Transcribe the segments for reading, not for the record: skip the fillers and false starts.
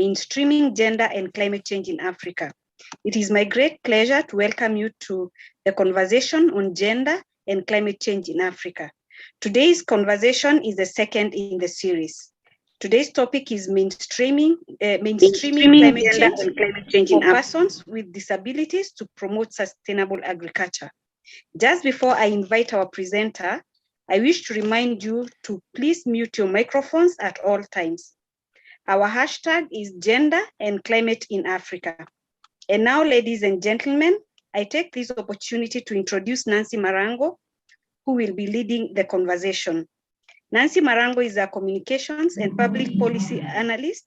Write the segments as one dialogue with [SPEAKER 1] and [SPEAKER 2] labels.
[SPEAKER 1] Mainstreaming Gender and Climate Change in Africa. It is my great pleasure to welcome you to the conversation on gender and climate change in Africa. Today's conversation is the second in the series. Today's topic is mainstreaming climate change for persons with disabilities to promote sustainable agriculture. Just before I invite our presenter, I wish to remind you to please mute your microphones at all times. Our hashtag is Gender and Climate in Africa. And now, ladies and gentlemen, I take this opportunity to introduce Nancy Marangu, who will be leading the conversation. Nancy Marangu is a communications and public policy analyst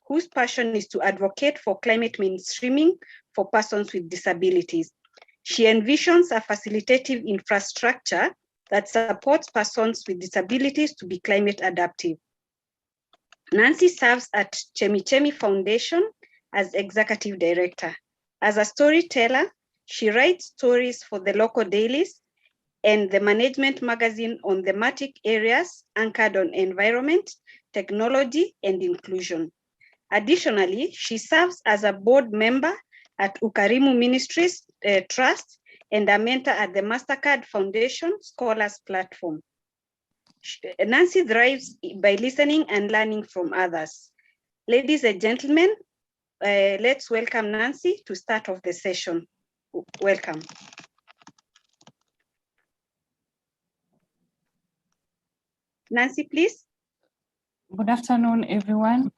[SPEAKER 1] whose passion is to advocate for climate mainstreaming for persons with disabilities. She envisions a facilitative infrastructure that supports persons with disabilities to be climate adaptive. Nancy serves at Chemi Foundation as executive director. As a storyteller, she writes stories for the local dailies and the management magazine on thematic areas anchored on environment, technology, and inclusion. Additionally, she serves as a board member at Ukarimu Ministries Trust and a mentor at the MasterCard Foundation Scholars Platform. Nancy thrives by listening and learning from others. Ladies and gentlemen, let's welcome Nancy to start off the session. Welcome. Nancy, please.
[SPEAKER 2] Good afternoon, everyone.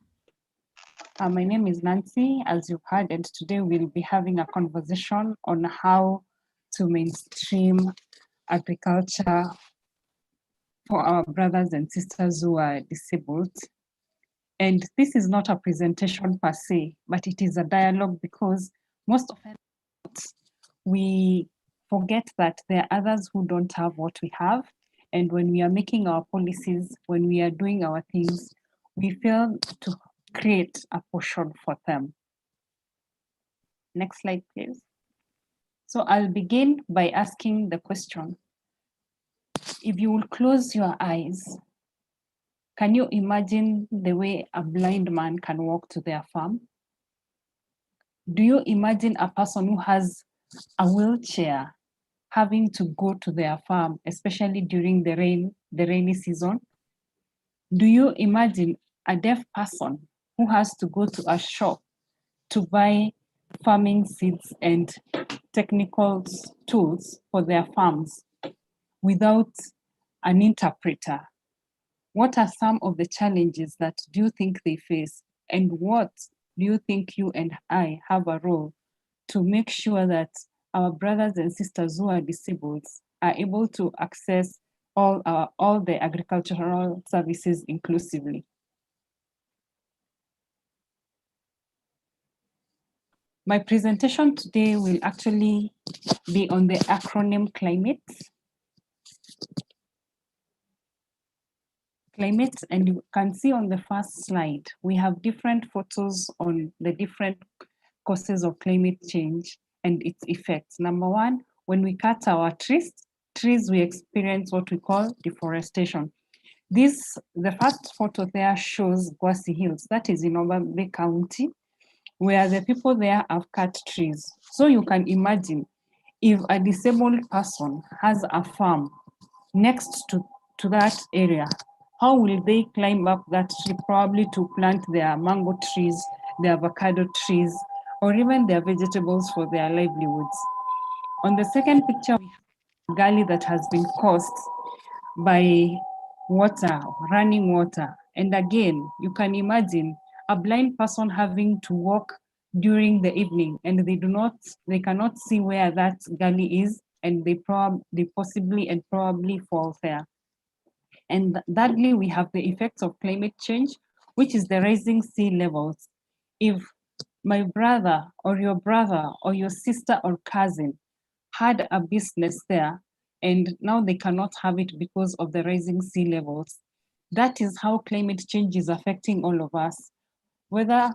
[SPEAKER 2] My name is Nancy, as you've heard, and today we'll be having a conversation on how to mainstream agriculture for our brothers and sisters who are disabled. And this is not a presentation per se, but it is a dialogue because most often we forget that there are others who don't have what we have. And when we are making our policies, when we are doing our things, we fail to create a portion for them. Next slide, please. So I'll begin by asking the question, if you will close your eyes, can you imagine the way a blind man can walk to their farm? Do you imagine a person who has a wheelchair having to go to their farm, especially during the rainy season? Do you imagine a deaf person who has to go to a shop to buy farming seeds and technical tools for their farms without an interpreter? What are some of the challenges that do you think they face? And what do you think you and I have a role to make sure that our brothers and sisters who are disabled are able to access all the agricultural services inclusively? My presentation today will actually be on the acronym CLIMATE. Climate, and you can see on the first slide, we have different photos on the different causes of climate change and its effects. Number one, when we cut our trees, we experience what we call deforestation. The first photo there shows Gwasi Hills, that is in Obambe County, where the people there have cut trees. So you can imagine if a disabled person has a farm next to that area, how will they climb up that tree, probably to plant their mango trees, their avocado trees, or even their vegetables for their livelihoods? On the second picture, we have a gully that has been caused by water, running water. And again, you can imagine a blind person having to walk during the evening and they cannot see where that gully is, and they possibly and probably fall there. And thirdly, we have the effects of climate change, which is the rising sea levels. If my brother or your sister or cousin had a business there and now they cannot have it because of the rising sea levels, that is how climate change is affecting all of us. Whether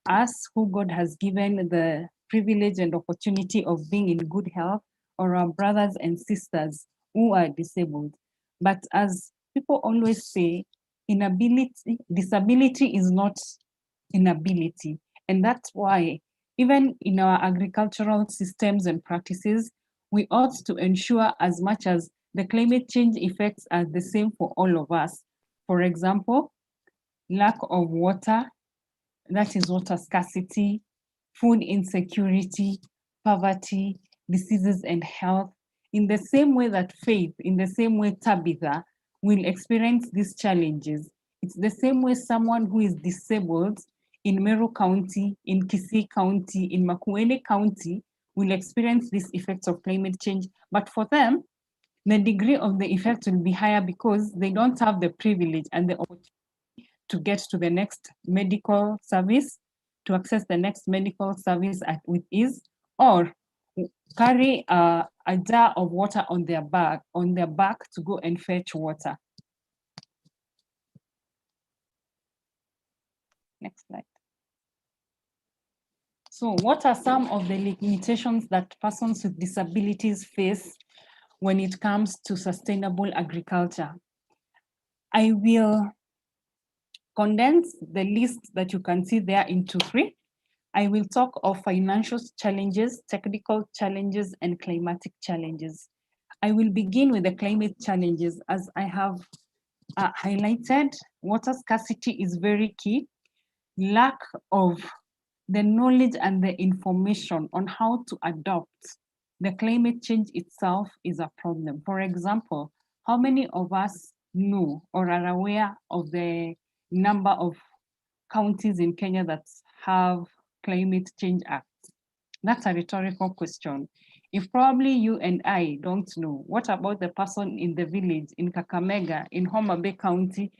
[SPEAKER 2] us who God has given the privilege and opportunity of being in good health, or our brothers and sisters who are disabled. But as people always say, disability is not inability. And that's why, even in our agricultural systems and practices, we ought to ensure as much as the climate change effects are the same for all of us. For example, lack of water, that is water scarcity, food insecurity, poverty, diseases and health. In the same way that Faith, in the same way Tabitha will experience these challenges, it's the same way someone who is disabled in Meru County, in Kisii County, in Makueni County will experience these effects of climate change. But for them, the degree of the effect will be higher because they don't have the privilege and the opportunity to get to the next medical service, to access the next medical service with ease, or carry a jar of water on their back to go and fetch water. Next slide. So what are some of the limitations that persons with disabilities face when it comes to sustainable agriculture? I will condense the list that you can see there into 3. I will talk of financial challenges, technical challenges, and climatic challenges. I will begin with the climate challenges. As I have highlighted, water scarcity is very key. Lack of the knowledge and the information on how to adopt the climate change itself is a problem. For example, how many of us know or are aware of the number of counties in Kenya that have climate change acts? That's a rhetorical question. If probably you and I don't know, what about the person in the village, in Kakamega, in Homa Bay County,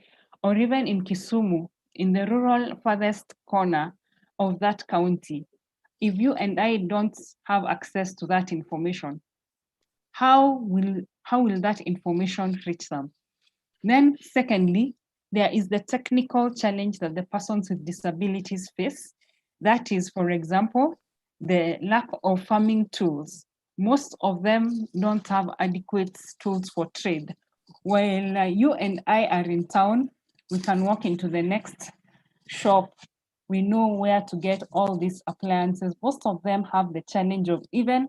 [SPEAKER 2] or even in Kisumu, in the rural farthest corner of that county? If you and I don't have access to that information, how will that information reach them? Then secondly, there is the technical challenge that the persons with disabilities face. That is, for example, the lack of farming tools. Most of them don't have adequate tools for trade. While you and I are in town, we can walk into the next shop. We know where to get all these appliances. Most of them have the challenge of even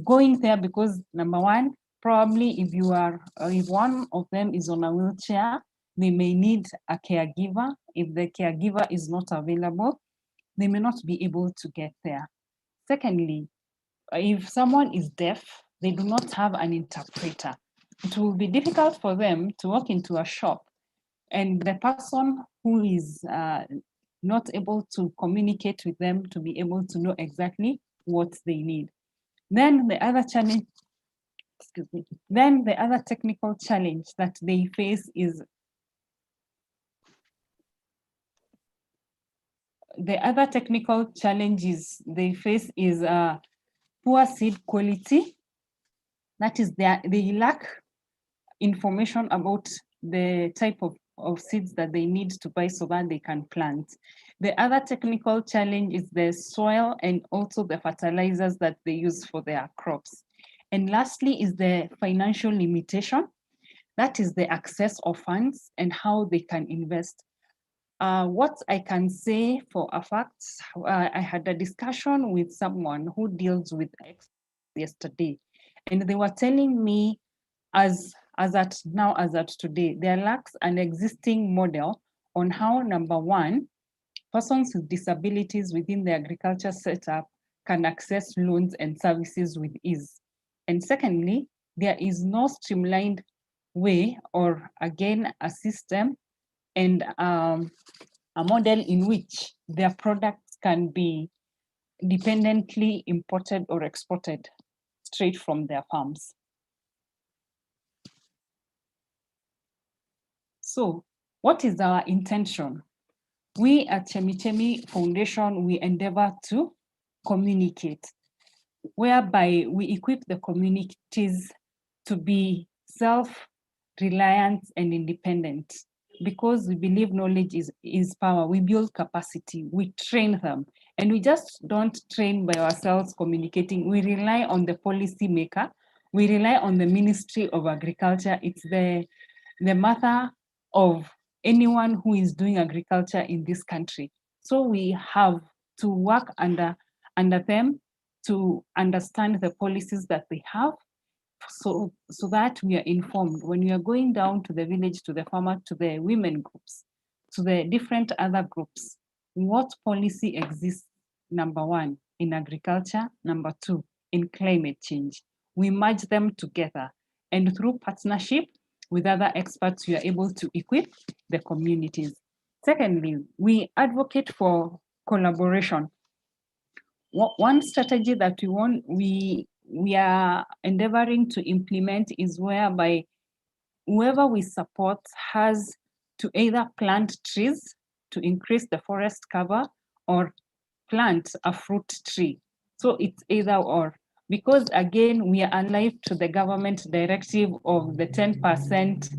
[SPEAKER 2] going there because number one, probably if one of them is on a wheelchair, they may need a caregiver. If the caregiver is not available, they may not be able to get there. Secondly, if someone is deaf, they do not have an interpreter. It will be difficult for them to walk into a shop and the person who is not able to communicate with them to be able to know exactly what they need. Then the other challenge, then the other technical challenge that they face is poor seed quality. That is, they lack information about the type of seeds that they need to buy so that they can plant. The other technical challenge is the soil and also the fertilizers that they use for their crops. And lastly is the financial limitation. That is the access of funds and how they can invest. What I can say for a fact, I had a discussion with someone who deals with yesterday, and they were telling me as at today, there lacks an existing model on how, number one, persons with disabilities within the agriculture setup can access loans and services with ease. And secondly, there is no streamlined way or again, a system and a model in which their products can be dependently imported or exported straight from their farms. So what is our intention? We at Chemichemi Foundation, we endeavor to communicate, whereby we equip the communities to be self-reliant and independent, because we believe knowledge is power. We build capacity, we train them, and we just don't train by ourselves communicating. We rely on the policy maker, we rely on the Ministry of Agriculture. It's the mother of anyone who is doing agriculture in this country. So we have to work under them to understand the policies that they have, so that we are informed when we are going down to the village, to the farmer, to the women groups, to the different other groups, what policy exists, number one, in agriculture, number two, in climate change. We merge them together, and through partnership with other experts, we are able to equip the communities. Secondly, we advocate for collaboration. One strategy that we are endeavoring to implement is whereby whoever we support has to either plant trees to increase the forest cover or plant a fruit tree. So it's either or, because again, we are alive to the government directive of the 10%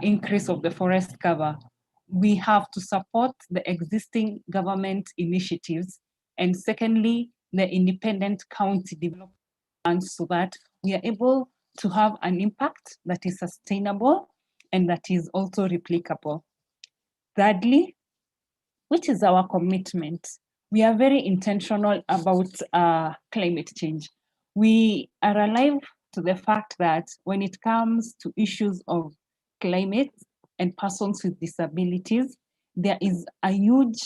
[SPEAKER 2] increase of the forest cover. We have to support the existing government initiatives, and secondly, the independent county development plans, so that we are able to have an impact that is sustainable and that is also replicable. Thirdly, which is our commitment, we are very intentional about climate change. We are alive to the fact that when it comes to issues of climate and persons with disabilities, there is a huge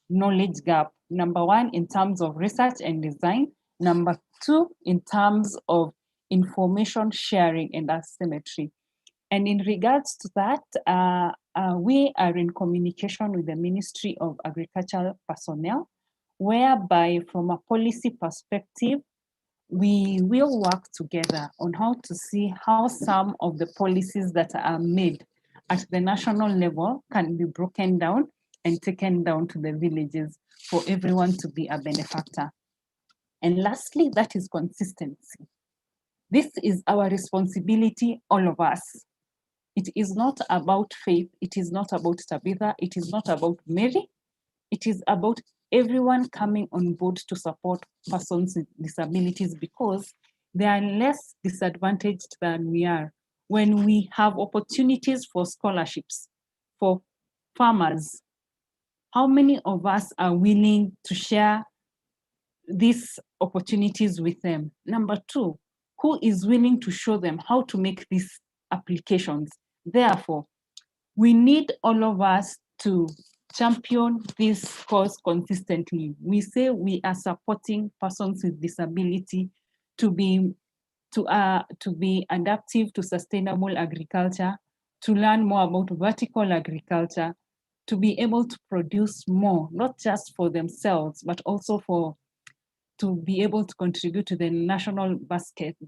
[SPEAKER 2] knowledge gap. Number one, in terms of research and design. Number two, in terms of information sharing and asymmetry. And in regards to that, we are in communication with the Ministry of Agricultural Personnel, whereby from a policy perspective, we will work together on how to see how some of the policies that are made at the national level can be broken down and taken down to the villages for everyone to be a benefactor. And lastly, that is consistency. This is our responsibility, all of us. It is not about Faith, it is not about Tabitha, it is not about Mary. It is about everyone coming on board to support persons with disabilities, because they are less disadvantaged than we are. When we have opportunities for scholarships for farmers, how many of us are willing to share these opportunities with them? Number two, who is willing to show them how to make these applications? Therefore, we need all of us to champion this cause consistently. We say we are supporting persons with disability to be adaptive to sustainable agriculture, to learn more about vertical agriculture, to be able to produce more, not just for themselves, but also to be able to contribute to the national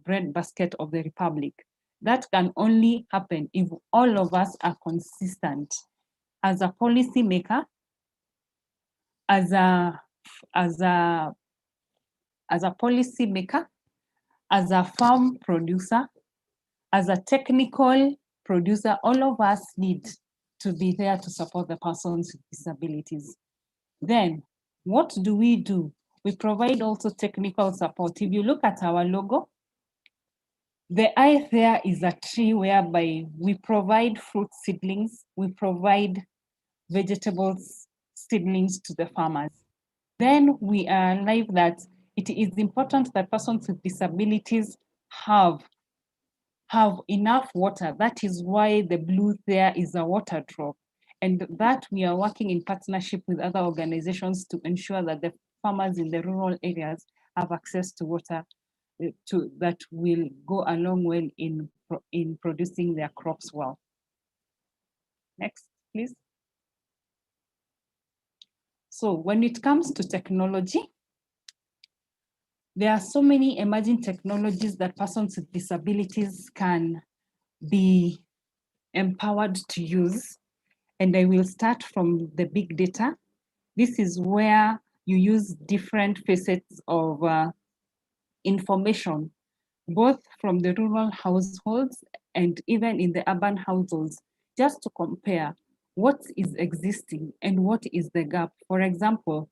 [SPEAKER 2] bread basket of the Republic. That can only happen if all of us are consistent. As a policy maker, as a policy maker, as a farm producer, as a technical producer, all of us need to be there to support the persons with disabilities. Then, what do? We provide also technical support. If you look at our logo, the eye there is a tree whereby we provide fruit seedlings, we provide vegetables seedlings to the farmers. Then we are alive that it is important that persons with disabilities have enough water. That is why the blue there is a water drop. And that we are working in partnership with other organizations to ensure that the farmers in the rural areas have access to water that will go a long way in producing their crops well. Next, please. So when it comes to technology, there are so many emerging technologies that persons with disabilities can be empowered to use. And I will start from the big data. This is where you use different facets of information, both from the rural households and even in the urban households, just to compare what is existing and what is the gap. For example,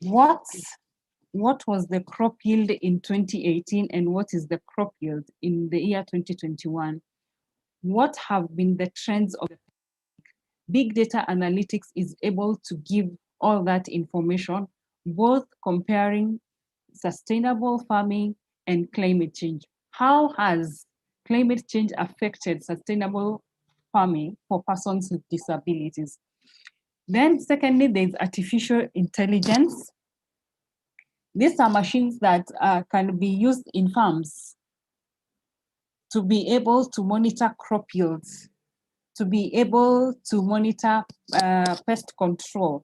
[SPEAKER 2] what was the crop yield in 2018 and what is the crop yield in the year 2021? What have been the trends of the big data analytics is able to give all that information, both comparing sustainable farming and climate change. How has climate change affected sustainable farming for persons with disabilities? Then secondly, there's artificial intelligence. These are machines that can be used in farms to be able to monitor crop yields, to be able to monitor pest control.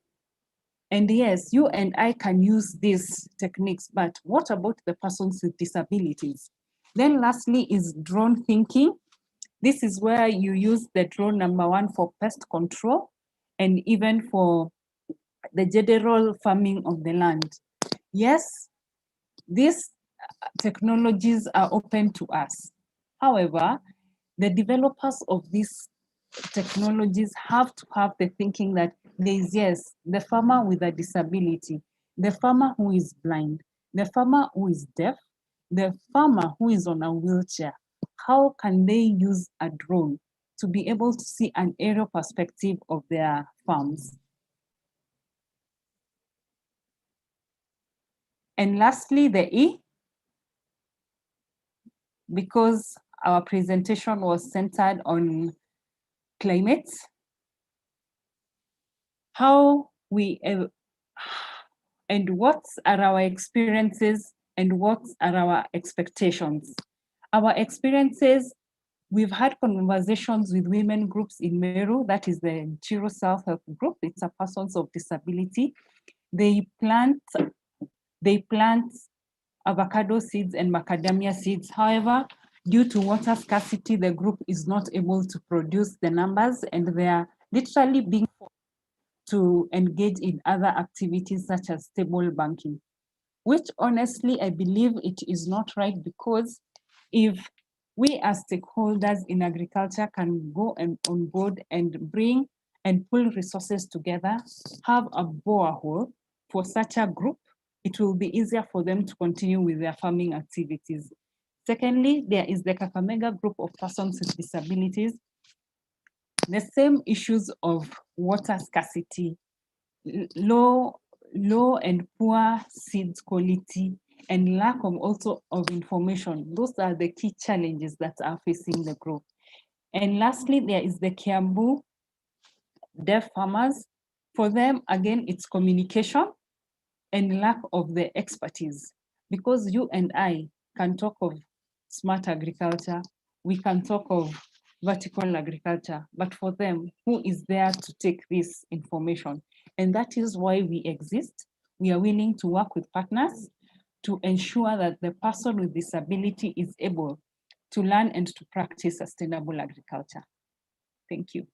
[SPEAKER 2] And yes, you and I can use these techniques, but what about the persons with disabilities? Then lastly is drone thinking. This is where you use the drone, number one, for pest control and even for the general farming of the land. Yes, these technologies are open to us. However, the developers of these technologies have to have the thinking that there is, yes, the farmer with a disability, the farmer who is blind, the farmer who is deaf, the farmer who is on a wheelchair. How can they use a drone to be able to see an aerial perspective of their farms? And lastly, the E, because our presentation was centered on climate, how we, and what are our experiences and what are our expectations. Our experiences, we've had conversations with women groups in Meru, that is the Chiro Self Help Group, it's a persons of disability. They plant avocado seeds and macadamia seeds. However, due to water scarcity, the group is not able to produce the numbers and they are literally being forced to engage in other activities such as table banking, which honestly, I believe it is not right, because if we as stakeholders in agriculture can go and on board and bring and pull resources together, have a borehole for such a group, it will be easier for them to continue with their farming activities. Secondly, there is the Kakamega group of persons with disabilities. The same issues of water scarcity, low and poor seeds quality, and lack of also of information. Those are the key challenges that are facing the group. And lastly, there is the Kiambu deaf farmers. For them, again, it's communication and lack of the expertise, because you and I can talk of smart agriculture, we can talk of vertical agriculture, but for them, who is there to take this information? And that is why we exist. We are willing to work with partners to ensure that the person with disability is able to learn and to practice sustainable agriculture. Thank you.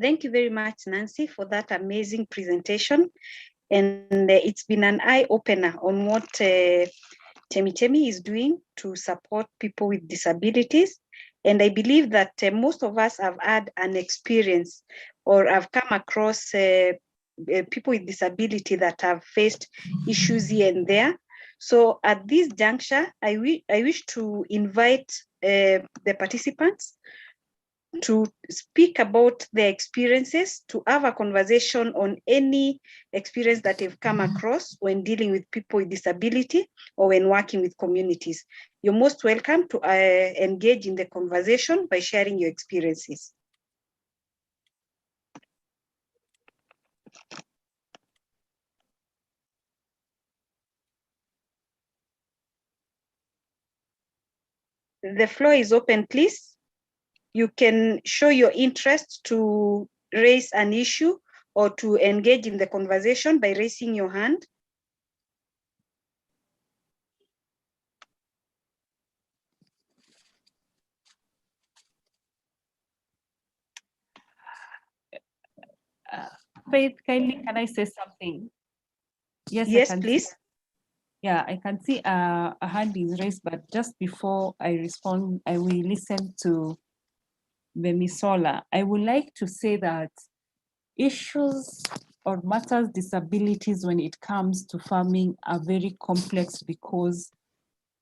[SPEAKER 1] Thank you very much, Nancy, for that amazing presentation. And it's been an eye-opener on what Temi is doing to support people with disabilities. And I believe that most of us have had an experience or have come across people with disability that have faced issues here and there. So at this juncture, I wish to invite the participants to speak about their experiences, to have a conversation on any experience that they've come across when dealing with people with disability or when working with communities. You're most welcome to engage in the conversation by sharing your experiences. The floor is open, please. You can show your interest to raise an issue or to engage in the conversation by raising your hand.
[SPEAKER 2] Faith, kindly, can I say something?
[SPEAKER 1] Yes, please.
[SPEAKER 2] Yeah, I can see a hand is raised, but just before I respond, I will listen to Bemisola. I would like to say that issues or matters disabilities when it comes to farming are very complex because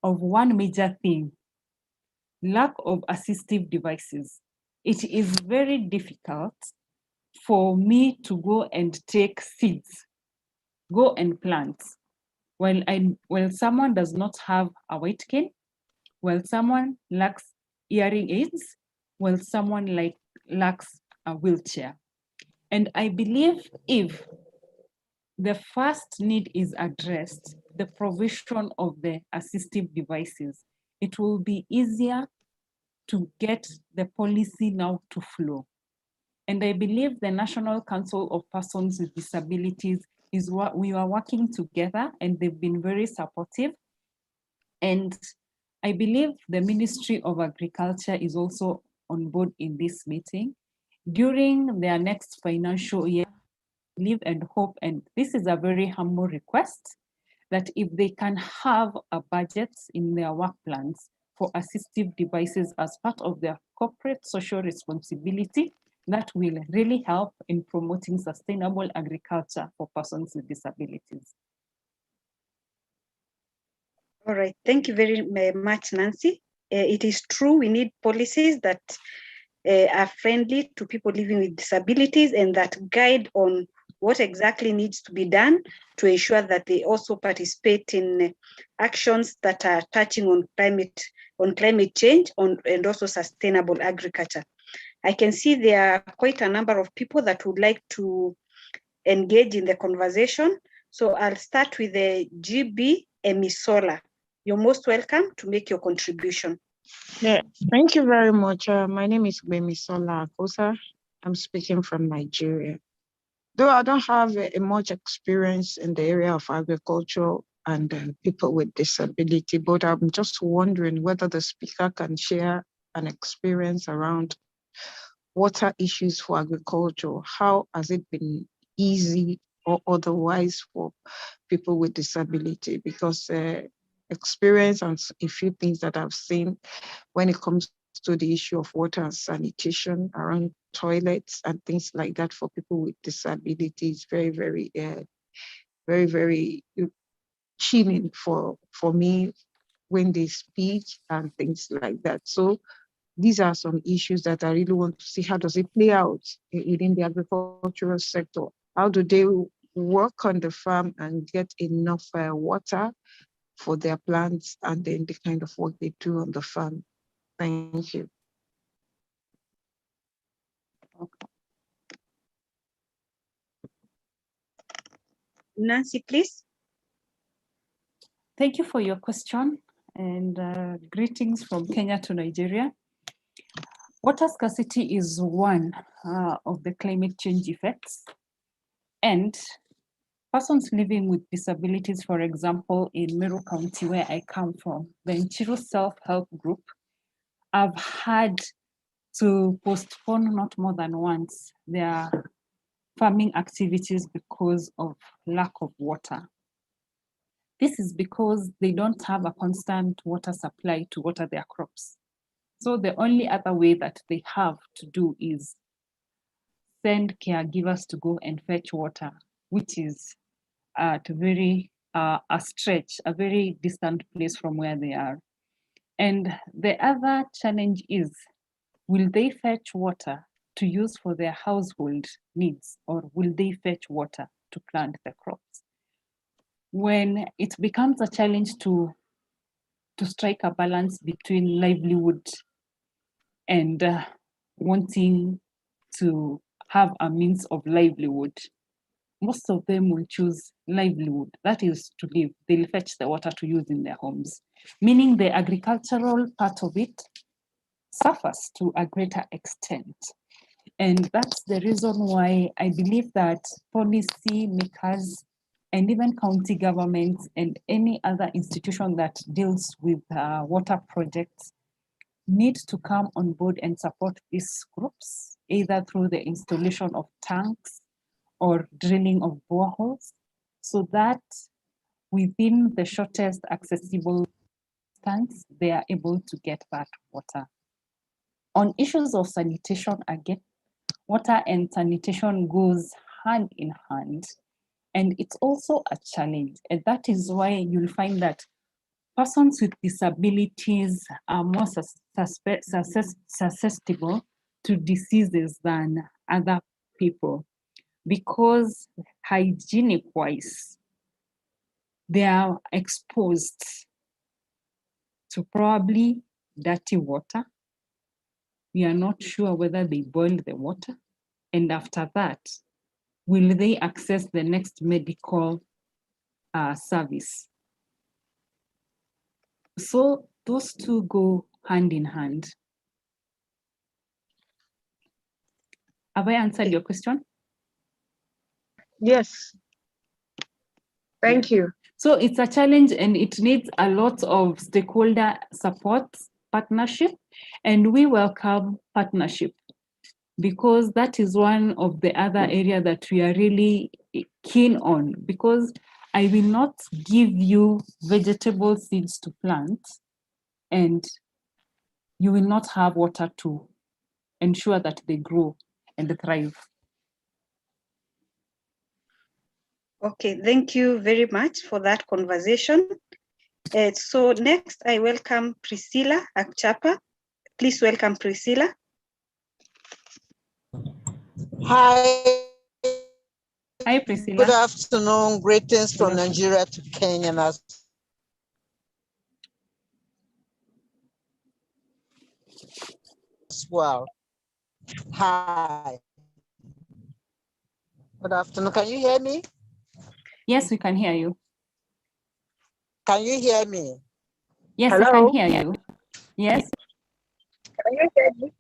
[SPEAKER 2] of one major thing. lack of assistive devices. It is very difficult for me to go and take seeds, go and plant, while someone does not have a white cane, while someone lacks hearing aids, while someone lacks a wheelchair. And I believe if the first need is addressed, the provision of the assistive devices, it will be easier to get the policy now to flow. And I believe the National Council of Persons with Disabilities is what we are working together, and they've been very supportive. And I believe the Ministry of Agriculture is also on board in this meeting. During their next financial year, I believe and hope, and this is a very humble request, that if they can have a budget in their work plans for assistive devices as part of their corporate social responsibility, that will really help in promoting sustainable agriculture for persons with disabilities.
[SPEAKER 1] All right, thank you very much, Nancy. It is true, we need policies that are friendly to people living with disabilities and that guide on what exactly needs to be done to ensure that they also participate in actions that are touching on climate change and also sustainable agriculture. I can see there are quite a number of people that would like to engage in the conversation. So I'll start with the GB Emisola. You're most welcome to make your contribution.
[SPEAKER 3] Yeah, thank you very much. My name is Gbemisola Akosa. I'm speaking from Nigeria. Though I don't have much experience in the area of agriculture and people with disability, but I'm just wondering whether the speaker can share an experience around water issues for agriculture. How has it been easy or otherwise for people with disability? Because experience and a few things that I've seen when it comes to the issue of water and sanitation around toilets and things like that for people with disabilities, very chilling for me when they speak and things like that. So these are some issues that I really want to see how does it play out within the agricultural sector. How do they work on the farm and get enough water for their plants, and then the kind of work they do on the farm? Thank you.
[SPEAKER 1] Nancy, please.
[SPEAKER 2] Thank you for your question, and greetings from Kenya to Nigeria. Water scarcity is one of the climate change effects, and persons living with disabilities, for example, in Meru County, where I come from, the Nchiru Self-Help Group, have had to postpone not more than once their farming activities because of lack of water. This is because they don't have a constant water supply to water their crops. So the only other way that they have to do is send caregivers to go and fetch water, which is at a stretch, a very distant place from where they are. And the other challenge is, will they fetch water to use for their household needs, or will they fetch water to plant the crops? When it becomes a challenge to strike a balance between livelihood and wanting to have a means of livelihood, most of them will choose livelihood, that is to live. They'll fetch the water to use in their homes, meaning the agricultural part of it suffers to a greater extent. And that's the reason why I believe that policy makers and even county governments and any other institution that deals with water projects need to come on board and support these groups, either through the installation of tanks or drilling of boreholes, so that within the shortest accessible distance, they are able to get that water. On issues of sanitation, again, water and sanitation goes hand in hand, and it's also a challenge. And that is why you'll find that persons with disabilities are more susceptible to diseases than other people because hygienic-wise, they are exposed to probably dirty water. We are not sure whether they boil the water. And after that, will they access the next medical service? So those two go hand in hand. Have I answered your question?
[SPEAKER 3] Yes. Thank you.
[SPEAKER 2] So it's a challenge and it needs a lot of stakeholder support, partnership, and we welcome partnership because that is one of the other areas that we are really keen on, because I will not give you vegetable seeds to plant and you will not have water to ensure that they grow and thrive.
[SPEAKER 1] Okay, thank you very much for that conversation. So next, I welcome Priscilla Akchapa. Please welcome Priscilla.
[SPEAKER 4] Hi.
[SPEAKER 2] Hi, Priscilla.
[SPEAKER 4] Good afternoon. Greetings from Nigeria to Kenya as well. Hi. Good afternoon. Can you hear me?
[SPEAKER 2] Yes, we can hear you.
[SPEAKER 4] Can you hear me?
[SPEAKER 2] Yes,
[SPEAKER 4] Hello?
[SPEAKER 2] I can hear you. Yes.
[SPEAKER 4] Can you hear me?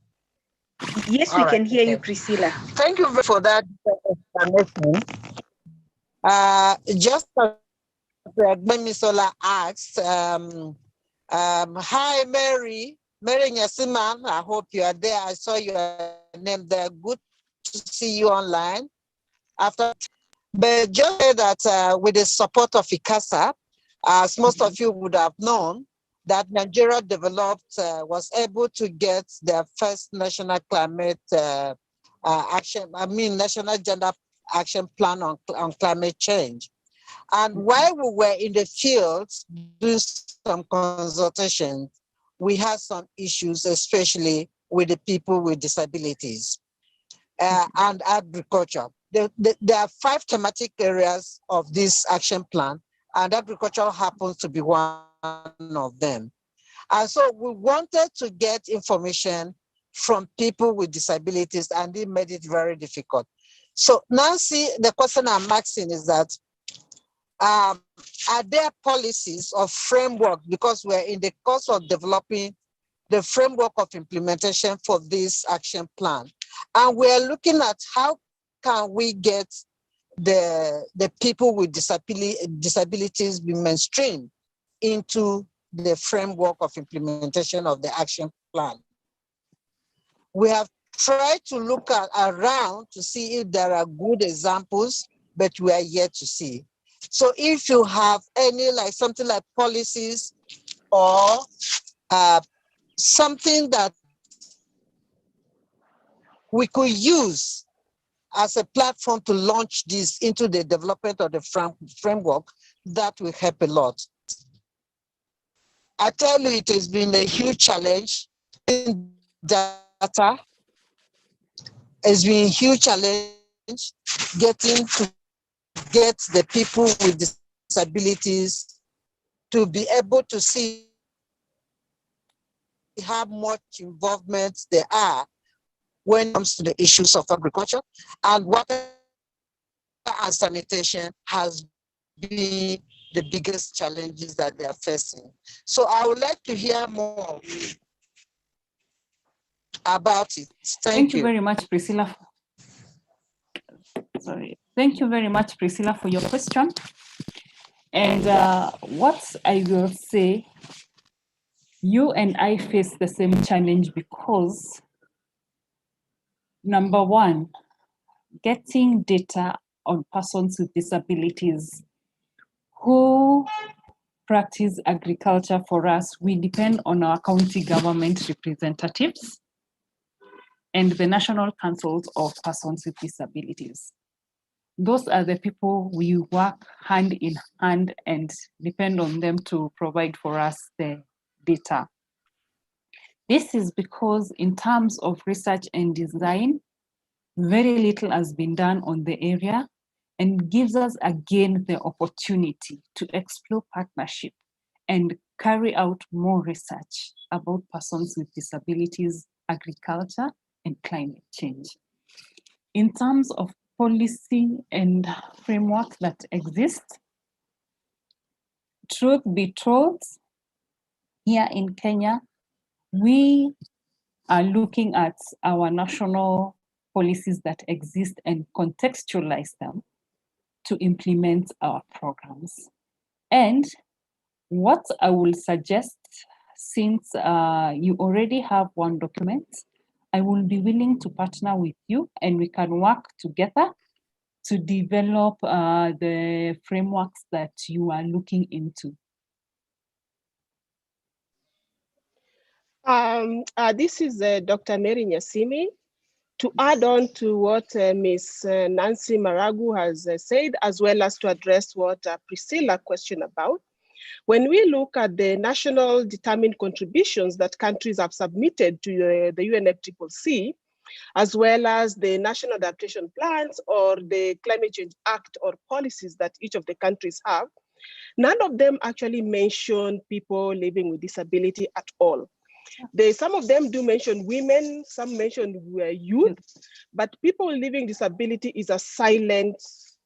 [SPEAKER 1] Yes, we can hear you, Priscilla.
[SPEAKER 4] Thank you for that explanation. Just as Gbemisola asked, hi, Mary. Mary Nyasiman, I hope you are there. I saw your name there. Good to see you online. But just say that with the support of ICCASA, as most of you would have known, that Nigeria developed, was able to get their first national climate national gender action plan on climate change. And while we were in the fields doing some consultations, we had some issues, especially with the people with disabilities and agriculture. There are 5 thematic areas of this action plan, and agriculture happens to be one of them. And so we wanted to get information from people with disabilities, and it made it very difficult. So Nancy, the question I'm asking is that, are there policies or framework, because we're in the course of developing the framework of implementation for this action plan, and we're looking at how can we get the people with disabilities be mainstreamed into the framework of implementation of the action plan. We have tried to look around to see if there are good examples, but we are yet to see. So if you have any, like something like policies or something that we could use as a platform to launch this into the development of the framework, that will help a lot. I tell you, it has been a huge challenge in data. It's been a huge challenge getting the people with disabilities to be able to see how much involvement there are when it comes to the issues of agriculture, and water and sanitation has been the biggest challenges that they are facing. So I would like to hear more about it.
[SPEAKER 2] Thank you very much, Priscilla. Sorry. Thank you very much, Priscilla, for your question. And what I will say, you and I face the same challenge because, number one, getting data on persons with disabilities who practice agriculture for us, we depend on our county government representatives and the National Councils of Persons with Disabilities. those are the people we work hand in hand and depend on them to provide for us the data. This is because in terms of research and design, very little has been done on the area and gives us again the opportunity to explore partnership and carry out more research about persons with disabilities, agriculture, and climate change. In terms of policy and framework that exist, truth be told, here in Kenya, we are looking at our national policies that exist and contextualize them to implement our programs. And what I will suggest, since you already have one document, I will be willing to partner with you and we can work together to develop the frameworks that you are looking into.
[SPEAKER 5] This is Dr. Mary Nyasimi. To add on to what Ms. Nancy Marangu has said, as well as to address what Priscilla questioned about, when we look at the national determined contributions that countries have submitted to the UNFCCC, as well as the national adaptation plans or the Climate Change Act or policies that each of the countries have, none of them actually mention people living with disability at all. Some of them do mention women, some mention youth, but people living disability is a silent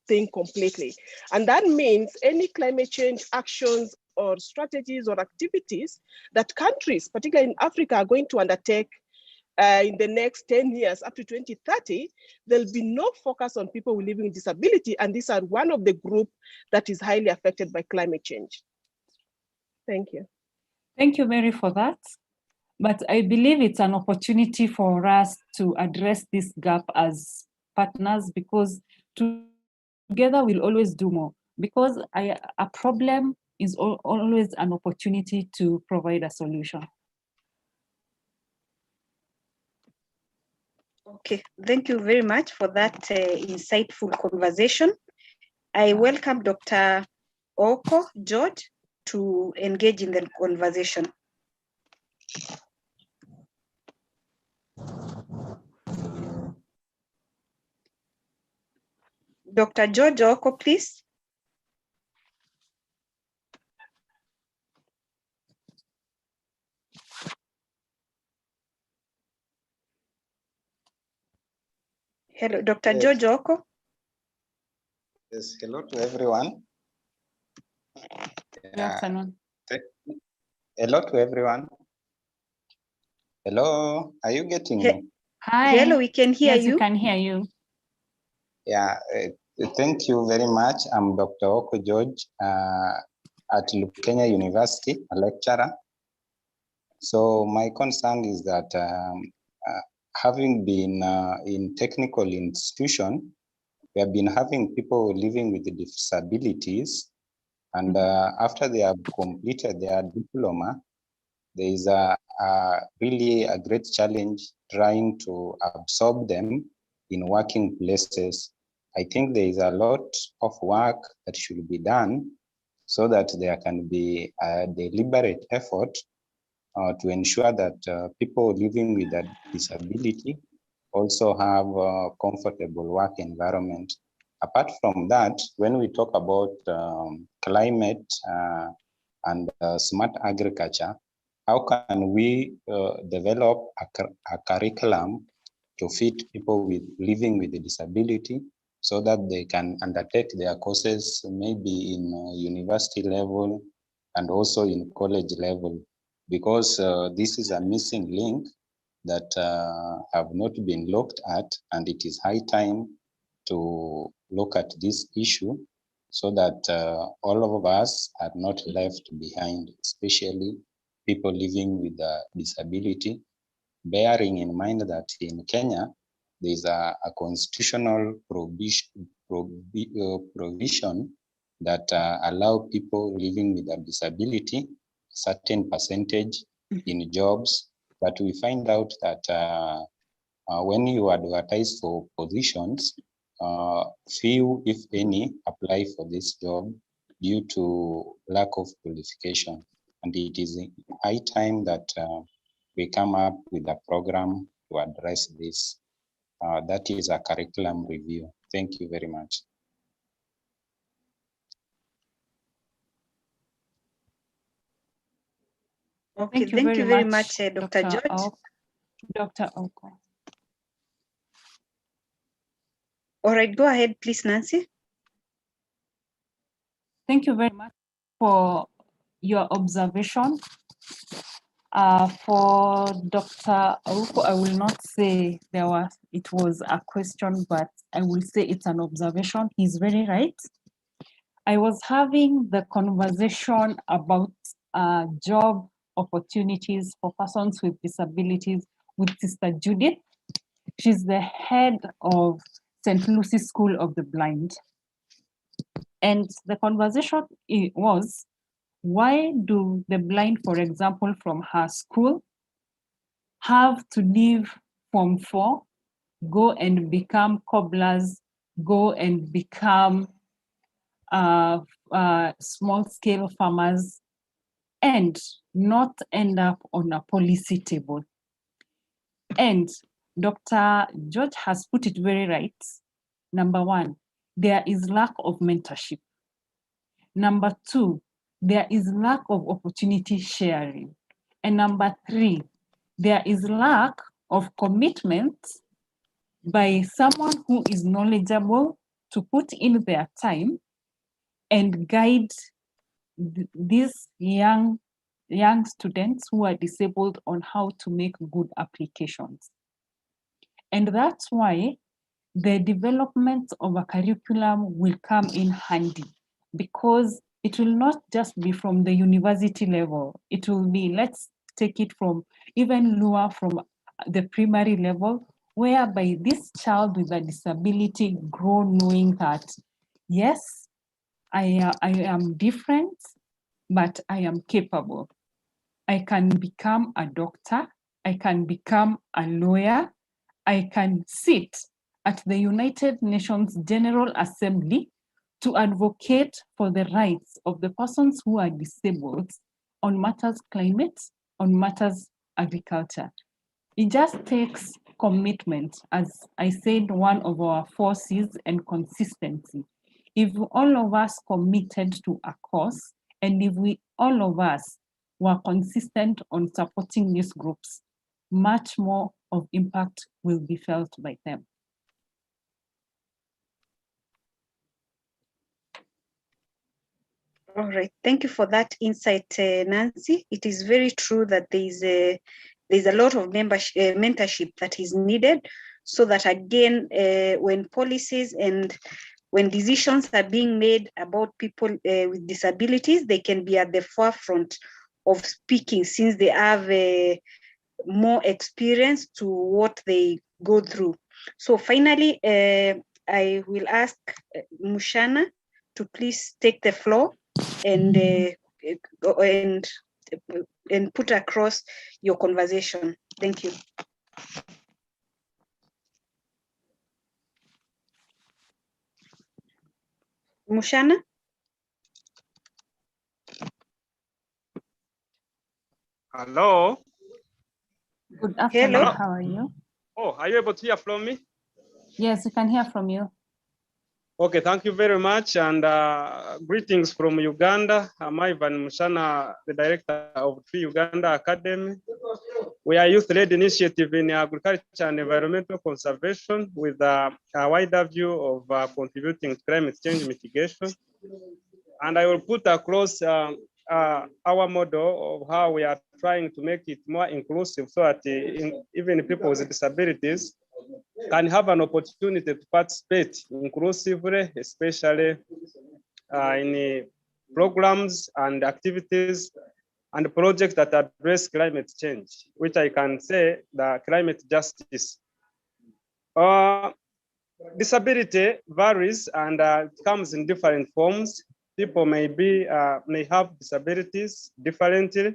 [SPEAKER 5] thing completely. And that means any climate change actions or strategies or activities that countries, particularly in Africa, are going to undertake in the next 10 years up to 2030, there'll be no focus on people living with disability. And these are one of the group that is highly affected by climate change. Thank you. Thank you, Mary, for that. But I believe it's an opportunity for us to address this gap as partners, because together we'll always do more. Because a problem is always an opportunity to provide a solution.
[SPEAKER 1] Okay, thank you very much for that insightful conversation. I welcome Dr. Oko George to engage in the conversation. Dr. George Oko, please. Hello, Dr.
[SPEAKER 6] Yes.
[SPEAKER 1] George Oko.
[SPEAKER 6] Yes, hello to everyone.
[SPEAKER 2] Good afternoon.
[SPEAKER 6] Hello to everyone. Hello, are you getting me?
[SPEAKER 2] Hi.
[SPEAKER 1] Hello, we can hear you.
[SPEAKER 2] Yes, we can hear you.
[SPEAKER 6] Yeah, thank you very much. I'm Dr. Oko George at Kenya University, a lecturer. So my concern is that having been in technical institution, we have been having people living with disabilities, and after they have completed their diploma, there is really a great challenge trying to absorb them in working places. I think there is a lot of work that should be done so that there can be a deliberate effort to ensure that people living with a disability also have a comfortable work environment. Apart from that, when we talk about climate and smart agriculture, how can we develop a curriculum to fit people living with a disability so that they can undertake their courses maybe in university level and also in college level? Because this is a missing link that have not been looked at, and it is high time to look at this issue so that all of us are not left behind, especially people living with a disability, bearing in mind that in Kenya, there is a constitutional provision that allow people living with a disability certain percentage in jobs, but we find out that when you advertise for positions, few, if any, apply for this job due to lack of qualification. And it is high time that we come up with a program to address this. That is a curriculum review. Thank you very much.
[SPEAKER 1] Okay, thank you very much, Dr. George.
[SPEAKER 2] Dr. Oko.
[SPEAKER 1] All right, go ahead, please, Nancy.
[SPEAKER 2] Thank you very much for your observation. For Dr. Oko, I will not say it was a question, but I will say it's an observation. He's very right. I was having the conversation about job opportunities for persons with disabilities with Sister Judith. She's the head of St. Lucie School of the Blind. And the conversation was, why do the blind, for example, from her school, have to leave Form 4, go and become cobblers, go and become small-scale farmers, and not end up on a policy table? And Dr. George has put it very right. Number one, there is lack of mentorship. Number two, there is lack of opportunity sharing. And number three, there is lack of commitment by someone who is knowledgeable to put in their time and guide these young students who are disabled on how to make good applications. And that's why the development of a curriculum will come in handy, because it will not just be from the university level. It will be, let's take it from even lower, from the primary level, whereby this child with a disability grow knowing that, yes, I am different, but I am capable. I can become a doctor, I can become a lawyer, I can sit at the United Nations General Assembly to advocate for the rights of the persons who are disabled on matters climate, on matters agriculture. It just takes commitment, as I said, one of our forces, and consistency. If all of us committed to a cause, and if all of us were consistent on supporting these groups, much more of impact will be felt by them.
[SPEAKER 1] All right, thank you for that insight, Nancy. It is very true that there's a lot of mentorship that is needed, so that again, when policies and when decisions are being made about people with disabilities, they can be at the forefront of speaking, since they have more experience to what they go through. So finally, I will ask Mushana to please take the floor and put across your conversation. Thank you. Mushana?
[SPEAKER 7] Hello.
[SPEAKER 2] Good afternoon.
[SPEAKER 1] Hello.
[SPEAKER 2] How are you?
[SPEAKER 7] Oh, are you able to hear from me?
[SPEAKER 2] Yes, we can hear from you.
[SPEAKER 7] Okay, thank you very much, and greetings from Uganda. I'm Ivan Mushana, the director of Free Uganda Academy. We are a youth-led initiative in agriculture and environmental conservation with a wider view of contributing to climate change mitigation. And I will put across our model of how we are trying to make it more inclusive, so that even people with disabilities can have an opportunity to participate inclusively, especially in programs and activities and projects that address climate change, which I can say the climate justice. Disability varies and comes in different forms. People may have disabilities differently,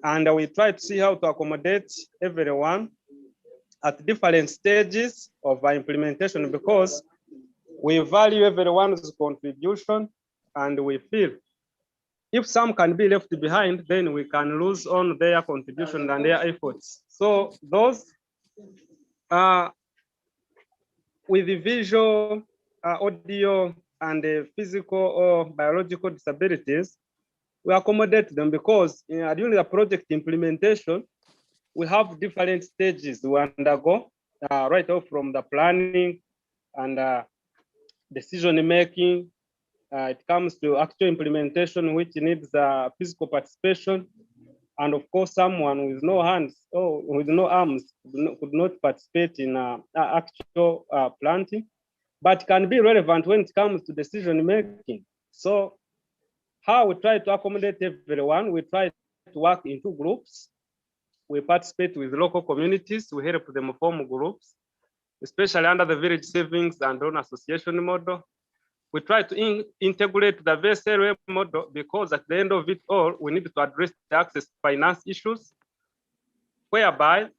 [SPEAKER 7] and we try to see how to accommodate everyone. at different stages of our implementation because we value everyone's contribution, and we feel if some can be left behind, then we can lose on their contribution and their efforts. So those with the visual, audio, and physical or biological disabilities, we accommodate them because during the project implementation, we have different stages we undergo, right off from the planning and decision making. It comes to actual implementation, which needs physical participation. And of course, someone with no hands or with no arms could not participate in actual planting, but can be relevant when it comes to decision making. So how we try to accommodate everyone, we try to work in 2 groups. We participate with local communities, we help them form groups, especially under the village savings and loan association model. We try to integrate the VSLM model because at the end of it all, we need to address the access to finance issues, whereby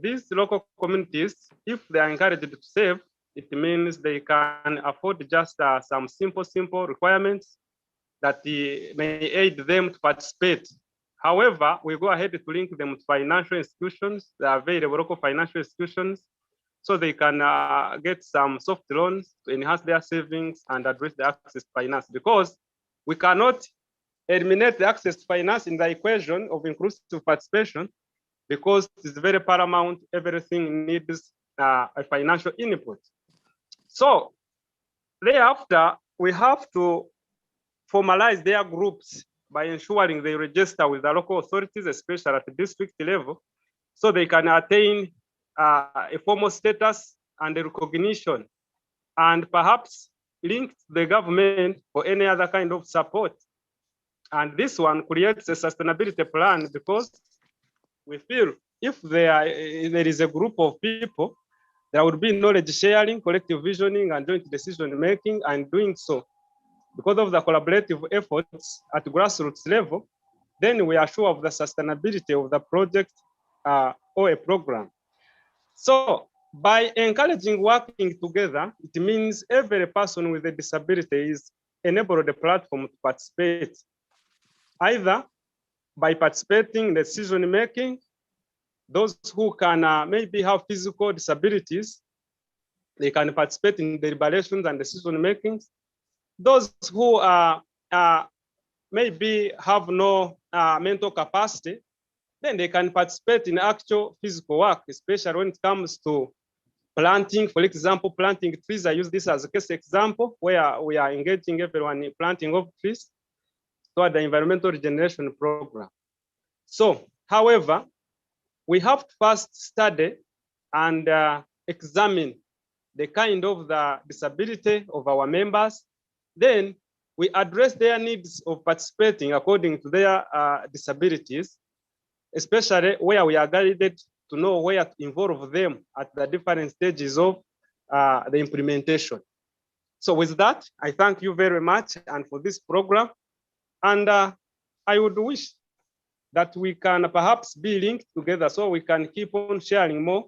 [SPEAKER 7] these local communities, if they are encouraged to save, it means they can afford just some simple requirements that may aid them to participate. However, we go ahead to link them to financial institutions, the available local financial institutions, so they can get some soft loans to enhance their savings and address the access to finance, because we cannot eliminate the access to finance in the equation of inclusive participation because it's very paramount. Everything needs a financial input. So thereafter, we have to formalize their groups by ensuring they register with the local authorities, especially at the district level, so they can attain a formal status and a recognition, and perhaps linked to the government for any other kind of support. And this one creates a sustainability plan because we feel if there is a group of people, there would be knowledge sharing, collective visioning, and joint decision making, and doing so because of the collaborative efforts at grassroots level, then we are sure of the sustainability of the project or a program. So by encouraging working together, it means every person with a disability is enabled a platform to participate, either by participating in decision making. Those who can maybe have physical disabilities, they can participate in deliberations and decision making. Those who maybe have no mental capacity, then they can participate in actual physical work, especially when it comes to planting. For example, planting trees. I use this as a case example where we are engaging everyone in planting of trees toward the environmental regeneration program. So, however, we have to first study and examine the kind of the disability of our members. Then we address their needs of participating according to their disabilities, especially where we are guided to know where to involve them at the different stages of the implementation. So with that, I thank you very much and for this program. And I would wish that we can perhaps be linked together so we can keep on sharing more.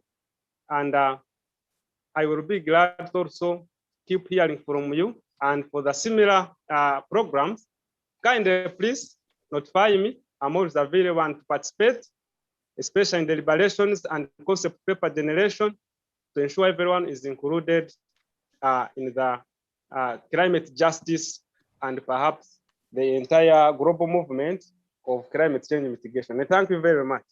[SPEAKER 7] And I will be glad to also keep hearing from you. And for the similar programs, kindly please notify me. I'm always available to participate, especially in deliberations and concept paper generation, to ensure everyone is included in the climate justice and perhaps the entire global movement of climate change mitigation. And thank you very much.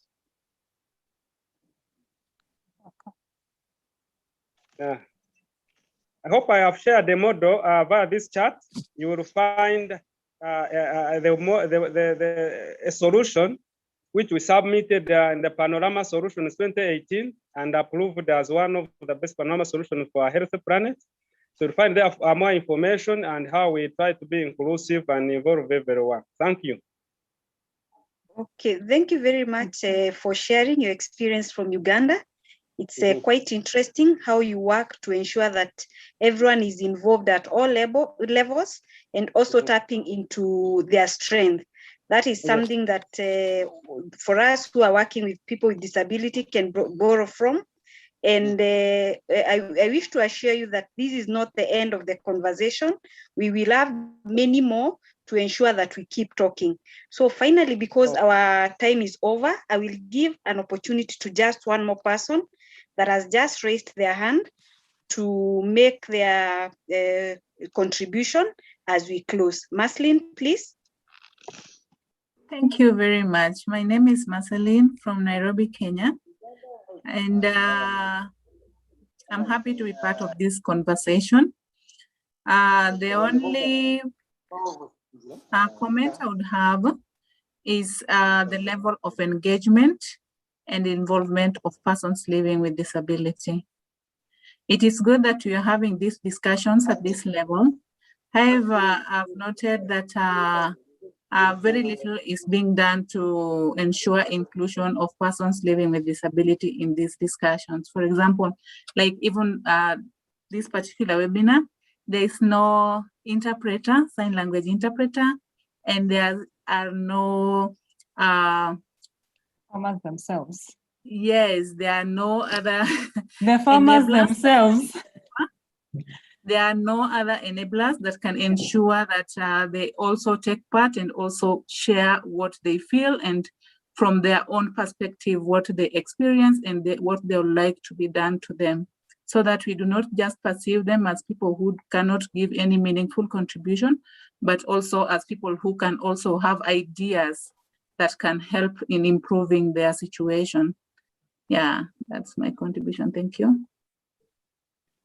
[SPEAKER 7] I hope I have shared the model via this chat. You will find a solution which we submitted in the Panorama Solutions 2018 and approved as one of the best Panorama solutions for a healthy planet. So you'll find there more information and how we try to be inclusive and involve everyone. Thank you.
[SPEAKER 1] Okay, thank you very much for sharing your experience from Uganda. It's quite interesting how you work to ensure that everyone is involved at all levels and also tapping into their strength. That is something that for us who are working with people with disability can borrow from. And I wish to assure you that this is not the end of the conversation. We will have many more to ensure that we keep talking. So finally, because our time is over, I will give an opportunity to just one more person that has just raised their hand to make their contribution as we close. Marceline, please.
[SPEAKER 8] Thank you very much. My name is Marceline from Nairobi, Kenya. And I'm happy to be part of this conversation. The only comment I would have is the level of engagement and involvement of persons living with disability. It is good that we are having these discussions at this level. However, I've noted that very little is being done to ensure inclusion of persons living with disability in these discussions. For example, like even this particular webinar, there is no interpreter, sign language interpreter, and there are no
[SPEAKER 2] farmers themselves.
[SPEAKER 8] Yes, there are no other
[SPEAKER 2] the farmers themselves.
[SPEAKER 8] There are no other enablers that can ensure that they also take part and also share what they feel and from their own perspective, what they experience and what they would like to be done to them, so that we do not just perceive them as people who cannot give any meaningful contribution, but also as people who can also have ideas that can help in improving their situation. Yeah, that's my contribution. Thank you.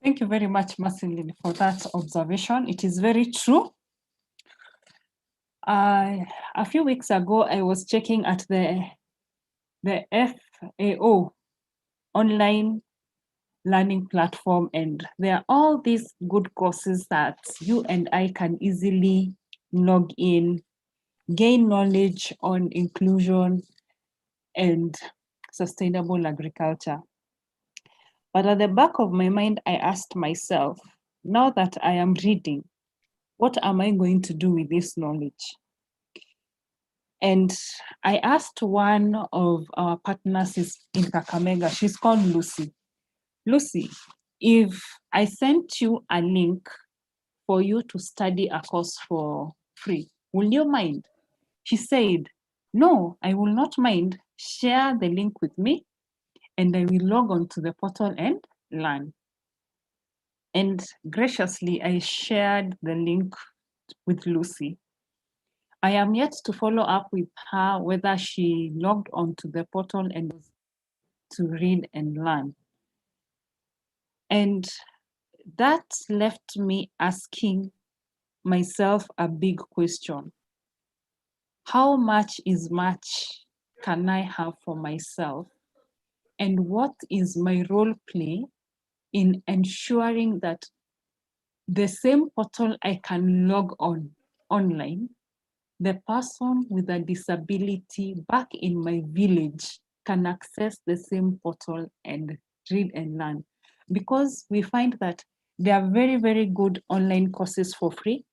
[SPEAKER 2] Thank you very much, Marceline, for that observation. It is very true. A few weeks ago, I was checking at the FAO online learning platform, and there are all these good courses that you and I can easily log in, gain knowledge on inclusion and sustainable agriculture. But at the back of my mind, I asked myself, now that I am reading, what am I going to do with this knowledge? And I asked one of our partners in Kakamega, she's called Lucy. Lucy, if I sent you a link for you to study a course for free, will you mind? She said, no, I will not mind. Share the link with me and I will log on to the portal and learn. And graciously, I shared the link with Lucy. I am yet to follow up with her whether she logged onto the portal and to read and learn. And that left me asking myself a big question. How much is much can I have for myself? And what is my role play in ensuring that the same portal I can log on online, the person with a disability back in my village can access the same portal and read and learn? Because we find that there are very, very good online courses for free.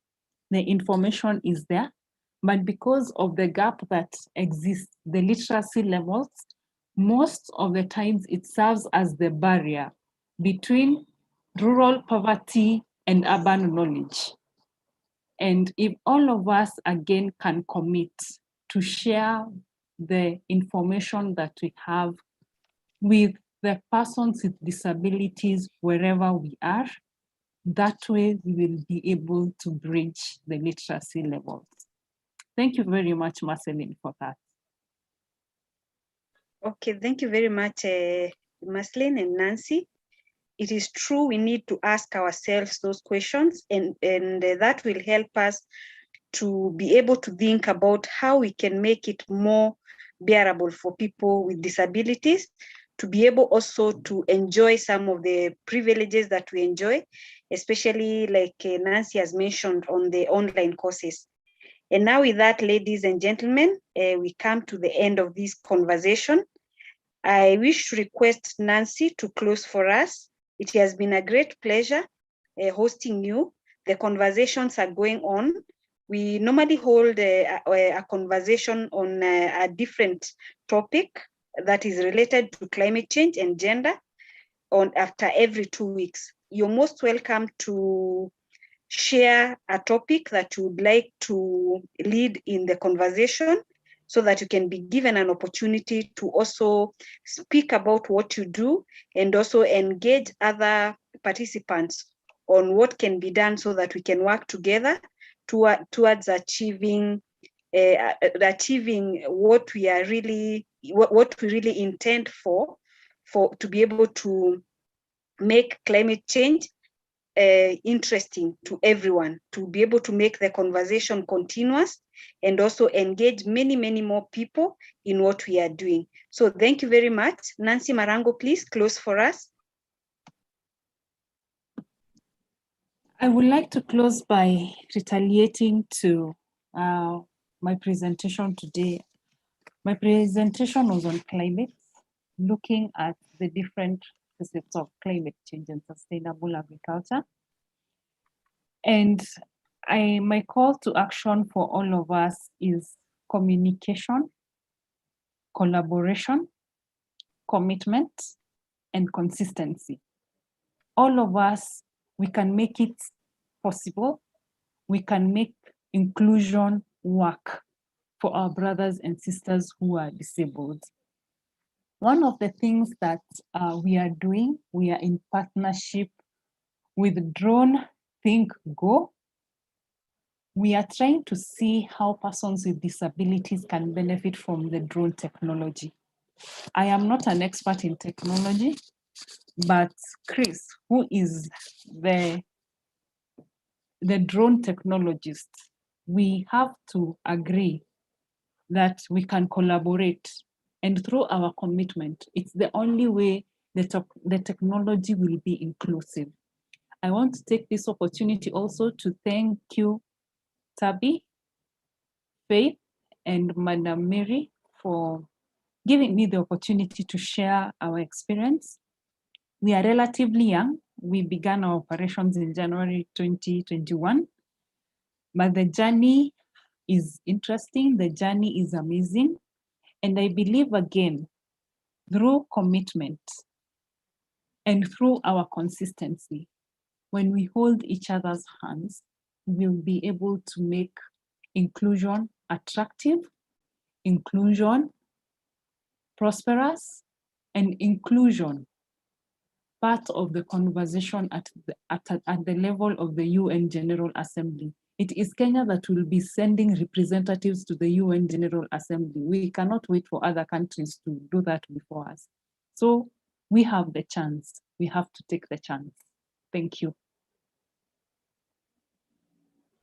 [SPEAKER 2] The information is there, but because of the gap that exists, the literacy levels, most of the times it serves as the barrier between rural poverty and urban knowledge. And if all of us again can commit to share the information that we have with the persons with disabilities wherever we are, that way we will be able to bridge the literacy levels. Thank you very much, Marceline, for that.
[SPEAKER 1] Okay, thank you very much, Marceline and Nancy. It is true we need to ask ourselves those questions, and that will help us to be able to think about how we can make it more bearable for people with disabilities, to be able also to enjoy some of the privileges that we enjoy, especially like Nancy has mentioned on the online courses. And now with that, ladies and gentlemen, we come to the end of this conversation. I wish to request Nancy to close for us. It has been a great pleasure hosting you. The conversations are going on. We normally hold a conversation on a different topic that is related to climate change and gender. after every 2 weeks. You're most welcome to share a topic that you would like to lead in the conversation, so that you can be given an opportunity to also speak about what you do and also engage other participants on what can be done so that we can work together towards achieving what we are really, what we really intend for to be able to make climate change interesting to everyone, to be able to make the conversation continuous and also engage many, many more people in what we are doing. So thank you very much. Nancy Marangu, please close for us.
[SPEAKER 2] I would like to close by retaliating to my presentation today. My presentation was on climate, looking at the different facets of climate change and sustainable agriculture. And my call to action for all of us is communication, collaboration, commitment, and consistency. All of us, we can make it possible. We can make inclusion work for our brothers and sisters who are disabled. One of the things that we are doing, we are in partnership with Drone Think Go. We are trying to see how persons with disabilities can benefit from the drone technology. I am not an expert in technology, but Chris, who is the drone technologist, we have to agree that we can collaborate, and through our commitment, it's the only way the technology will be inclusive. I want to take this opportunity also to thank you, Tabi, Faith, and Madam Mary for giving me the opportunity to share our experience. We are relatively young. We began our operations in January 2021, but the journey is interesting, the journey is amazing, and I believe again, through commitment and through our consistency, when we hold each other's hands, we'll be able to make inclusion attractive, inclusion prosperous, and inclusion part of the conversation at the level of the UN General Assembly. It is Kenya that will be sending representatives to the UN General Assembly. We cannot wait for other countries to do that before us. So we have the chance. We have to take the chance. Thank you.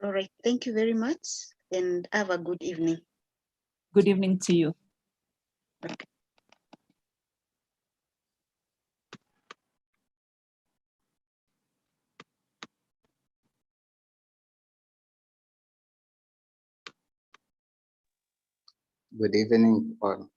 [SPEAKER 1] All right, thank you very much, and have a good evening.
[SPEAKER 2] Good evening to you.
[SPEAKER 1] Okay.
[SPEAKER 6] Good evening, all.